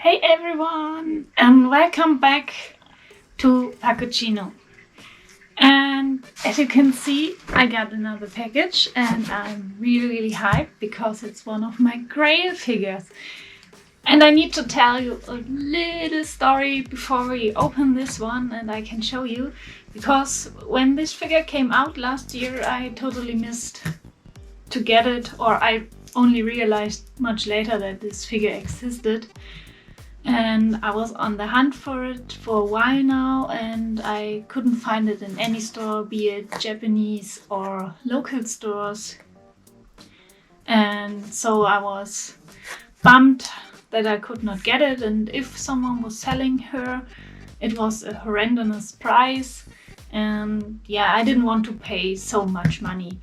Hey everyone, and welcome back to Paccuccino. And as you can see, I got another package and I'm really hyped because it's one of my Grail figures. And I need to tell you a little story before we open this one, and I can show you, because when this figure came out last year I totally missed to get it, or I only realized much later that this figure existed. And I was on the hunt for it for a while now, and I couldn't find it in any store, be it Japanese or local stores. And so I was bummed that I could not get it, and if someone was selling her, it was a horrendous price, and yeah, I didn't want to pay so much money.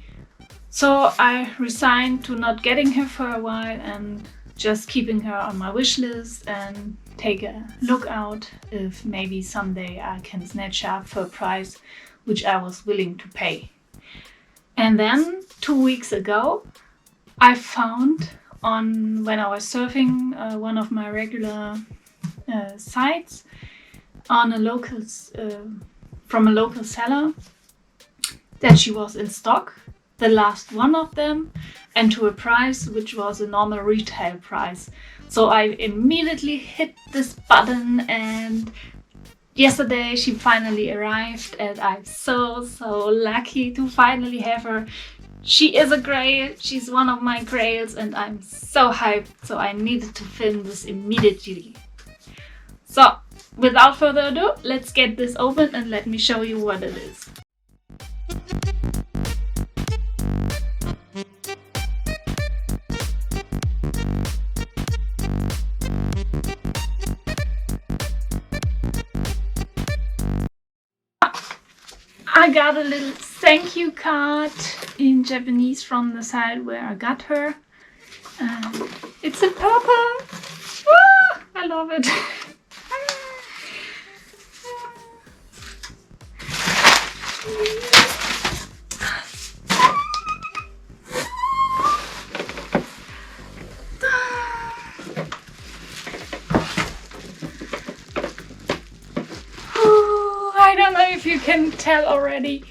So I resigned to not getting her for a while and just keeping her on my wish list and take a look out if maybe someday I can snatch her up for a price which I was willing to pay. And then 2 weeks ago I found when I was surfing one of my regular sites on from a local seller that she was in stock, the last one of them, and to a price which was a normal retail price. So I immediately hit this button, and yesterday she finally arrived, and I'm so lucky to finally have her. She is a Grail, she's one of my Grails, and I'm so hyped, so I needed to film this immediately. So without further ado, let's get this open and let me show you what it is. I got a little thank you card in Japanese from the site where I got her. It's in purple. Ah, I love it. I don't know if you can tell already.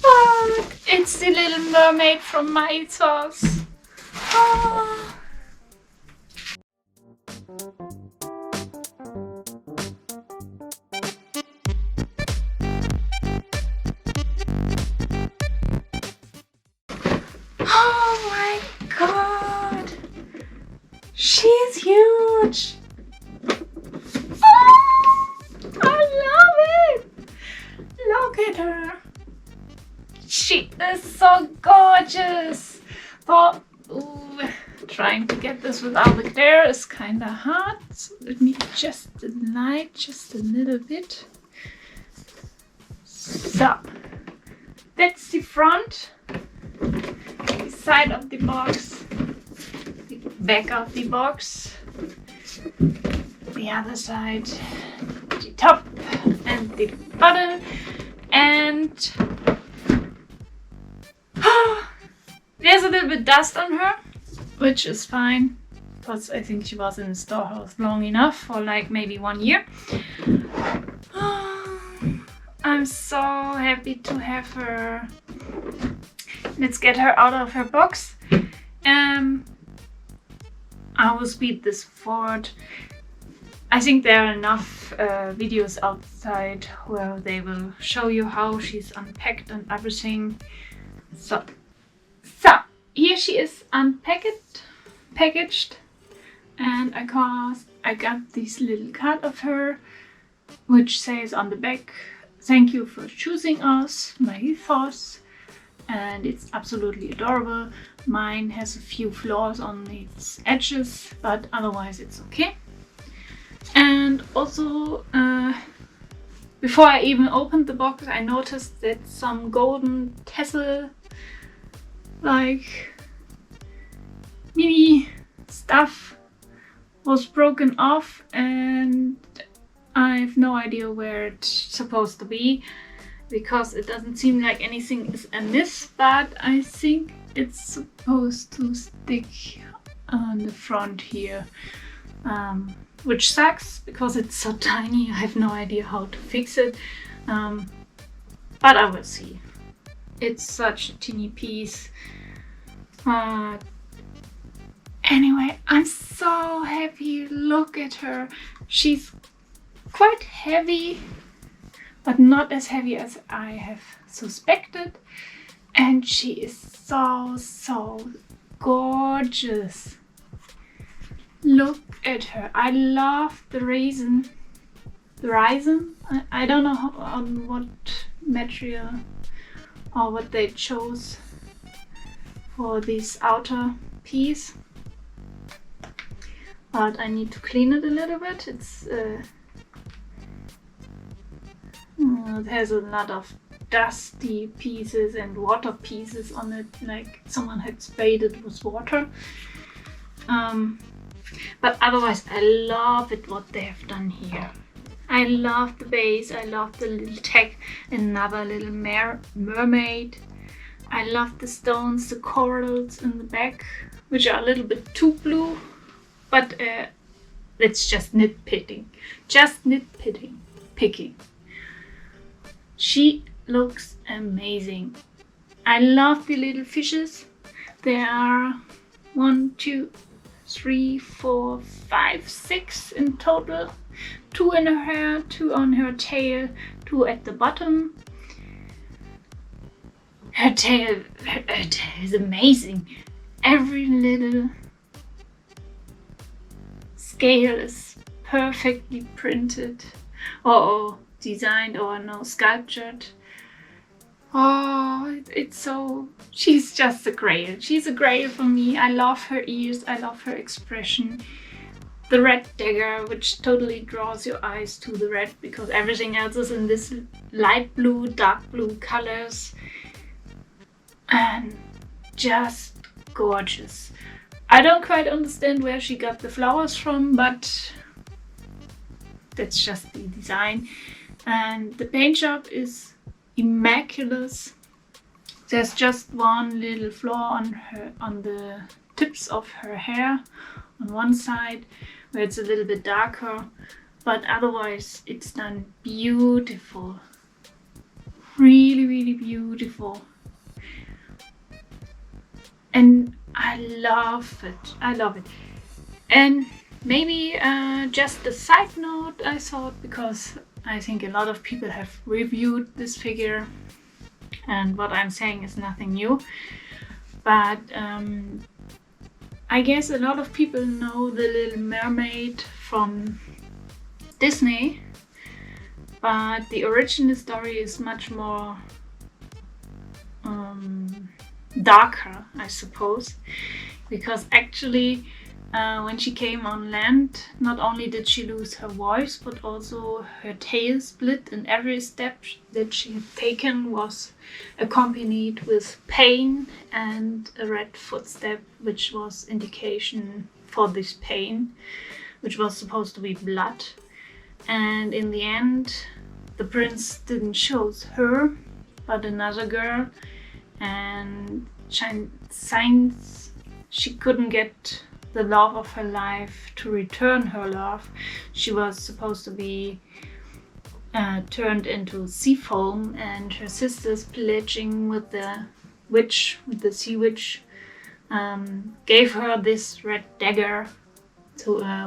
Oh, it's the Little Mermaid from Myethos. Oh. Oh my god! She's huge! Look at her! She is so gorgeous! But trying to get this without the glare is kinda hard. So let me adjust the light just a little bit. So that's the front, the side of the box, the back of the box, the other side, the top and the bottom. And there's a little bit dust on her, which is fine because I think she was in the storehouse long enough for like maybe 1 year. I'm so happy to have her. Let's get her out of her box. I will speed this forward. I think there are enough videos outside where they will show you how she's unpacked and everything. So here she is packaged, and I got this little card of her, which says on the back, "Thank you for choosing us, Myethos," and it's absolutely adorable. Mine has a few flaws on its edges, but otherwise it's okay. And also, before I even opened the box, I noticed that some golden tassel, like mini stuff, was broken off, and I have no idea where it's supposed to be, because it doesn't seem like anything is amiss, but I think it's supposed to stick on the front here. which sucks because it's so tiny. I have no idea how to fix it, but I will see. It's such a teeny piece. Anyway, I'm so happy. Look at her. She's quite heavy, but not as heavy as I have suspected. And she is so gorgeous. Look at her. I love the resin. I don't know on what material or what they chose for this outer piece. But I need to clean it a little bit. It has a lot of dusty pieces and water pieces on it, like someone had sprayed it with water. But otherwise I love it what they have done here. I love the base, I love the little tag, another little mermaid. I love the stones, the corals in the back, which are a little bit too blue, but it's just nitpicking. She looks amazing. I love the little fishes. There are 1, 2, 3, 4, 5, 6 in total. 2 in her hair, 2 on her tail, 2 at the bottom. Her tail is amazing. Every little scale is perfectly printed or designed or sculptured. Oh, it's so... She's just a Grail. She's a Grail for me. I love her ears. I love her expression. The red dagger, which totally draws your eyes to the red because everything else is in this light blue, dark blue colors. And just gorgeous. I don't quite understand where she got the flowers from, but that's just the design. And the paint job is immaculate. There's just one little flaw on the tips of her hair on one side where it's a little bit darker, but otherwise it's done beautiful. Really beautiful. And I love it. And maybe just a side note I thought, because I think a lot of people have reviewed this figure and what I'm saying is nothing new, but I guess a lot of people know the Little Mermaid from Disney, but the original story is much more darker, I suppose, because actually when she came on land, not only did she lose her voice, but also her tail split, and every step that she had taken was accompanied with pain and a red footstep, which was indication for this pain, which was supposed to be blood. And in the end, the prince didn't choose her, but another girl, and since she couldn't get the love of her life to return her love, she was supposed to be turned into sea foam, and her sisters, pillaging with the witch, with the sea witch, gave her this red dagger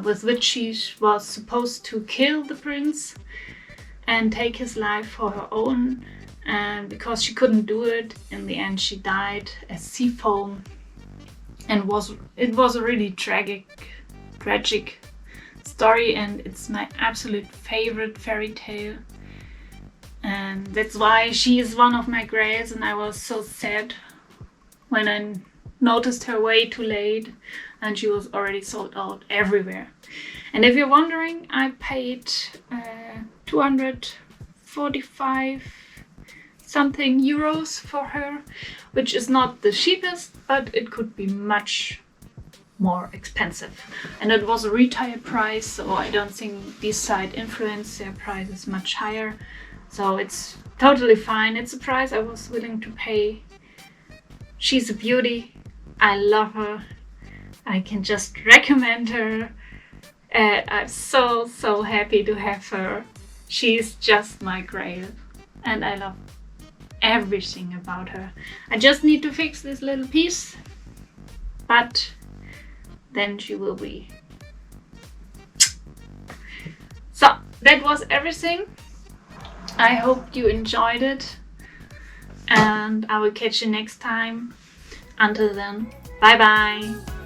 with which she was supposed to kill the prince and take his life for her own. And because she couldn't do it, in the end she died as sea foam. And it was a really tragic story, and it's my absolute favorite fairy tale. And that's why she is one of my grails, and I was so sad when I noticed her way too late and she was already sold out everywhere. And if you're wondering, I paid 245 something euros for her, which is not the cheapest, but it could be much more expensive. And it was a retail price, so I don't think this site influenced their prices much higher. So it's totally fine. It's a price I was willing to pay. She's a beauty. I love her. I can just recommend her And I'm so happy to have her. She's just my Grail, and I love everything about her. I just need to fix this little piece, but then she will be. So that was everything. I hope you enjoyed it, and I will catch you next time. Until then, bye bye.